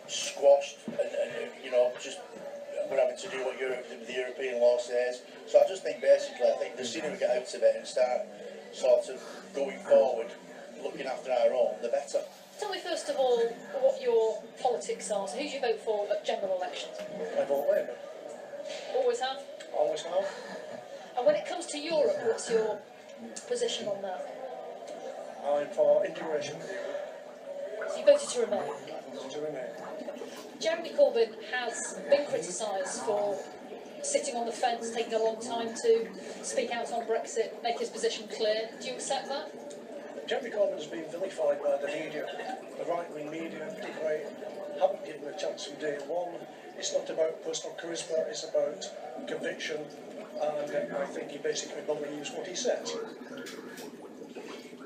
squashed, and you know, just we're having to do what the European law says. So I just think basically, I think the sooner we get out of it and start sort of going forward, looking after our own, the better. Tell me first of all what your politics are. So who do you vote for at general elections? I vote Labour. Always have? Always have. And when it comes to Europe, what's your position on that? I'm for integration with Europe. So you voted to remain. To remain. Jeremy Corbyn has been criticised for sitting on the fence, taking a long time to speak out on Brexit, make his position clear. Do you accept that? Jeremy Corbyn's been vilified by the media, the right-wing media in particular. Haven't given him a chance from day one. It's not about personal charisma, it's about conviction, and I think he basically believes what he says.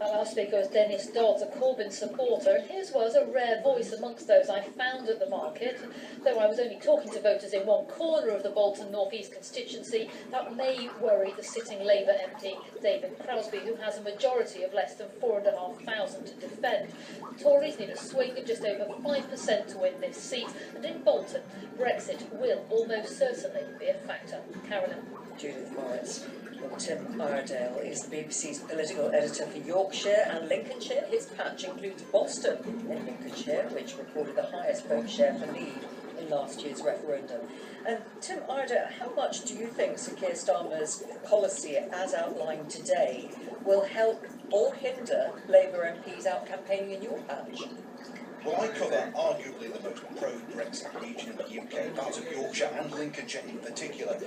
Our last speaker was Dennis Dodds, a Corbyn supporter, and his was a rare voice amongst those I found at the market. Though I was only talking to voters in one corner of the Bolton North East constituency, that may worry the sitting Labour MP David Crosbie, who has a majority of less than 4,500 to defend. The Tories need a swing of just over 5% to win this seat, and in Bolton, Brexit will almost certainly be a factor. Carolyn. Judith Morris. Well, Tim Iredale is the BBC's political editor for Yorkshire and Lincolnshire. His patch includes Boston in Lincolnshire, which recorded the highest vote share for Leave in last year's referendum. And Tim Iredale, how much do you think Sir Keir Starmer's policy, as outlined today, will help or hinder Labour MPs out campaigning in your patch? Well, I cover arguably the most pro-Brexit region in the UK, parts of Yorkshire and Lincolnshire in particular,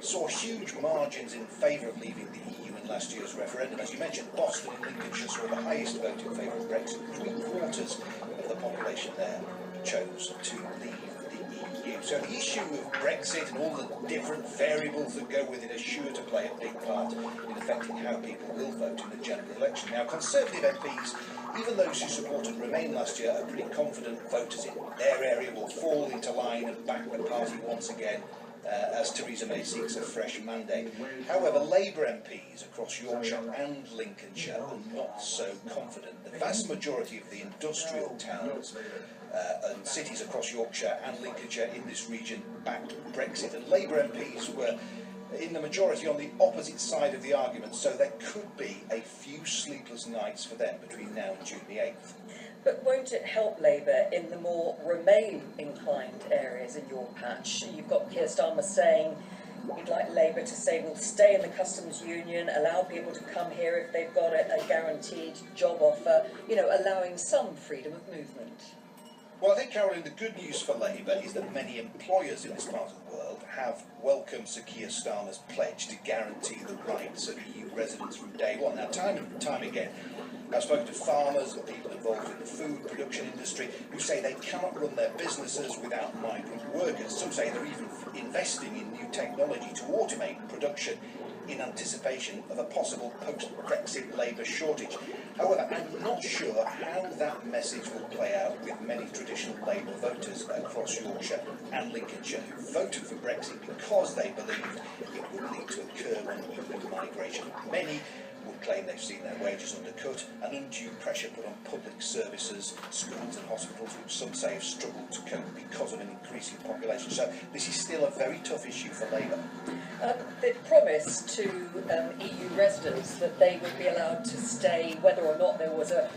saw huge margins in favour of leaving the EU in last year's referendum. As you mentioned, Boston and Lincolnshire saw the highest vote in favour of Brexit. 3/4 of the population there chose to leave the EU. So the issue of Brexit and all the different variables that go with it are sure to play a big part in affecting how people will vote in the general election. Now, Conservative MPs, even those who supported Remain last year, are pretty confident voters in their area will fall into line and back the party once again as Theresa May seeks a fresh mandate. However, Labour MPs across Yorkshire and Lincolnshire are not so confident. The vast majority of the industrial towns and cities across Yorkshire and Lincolnshire in this region backed Brexit, and Labour MPs were in the majority on the opposite side of the argument, so there could be a few sleepless nights for them between now and June the 8th. But won't it help Labour in the more Remain-inclined areas in your patch? You've got Keir Starmer saying he'd like Labour to say we'll stay in the customs union, allow people to come here if they've got a guaranteed job offer, you know, allowing some freedom of movement. Well, I think, Caroline, the good news for Labour is that many employers in this part of the world have welcomed Sir Keir Starmer's pledge to guarantee the rights of EU residents from day one. Now, time and time again, I've spoken to farmers and people involved in the food production industry who say they cannot run their businesses without migrant workers. Some say they're even investing in new technology to automate production in anticipation of a possible post-Brexit labour shortage. However, I'm not sure how that message will play out with many traditional Labour voters across Yorkshire and Lincolnshire who voted for Brexit because they believed it would lead to a curb on EU migration. Many would claim they've seen their wages undercut and undue pressure put on public services, schools and hospitals, which some say have struggled to cope because of an increasing population. So this is still a very tough issue for Labour. They promised to EU residents that they would be allowed to stay whether or not there was a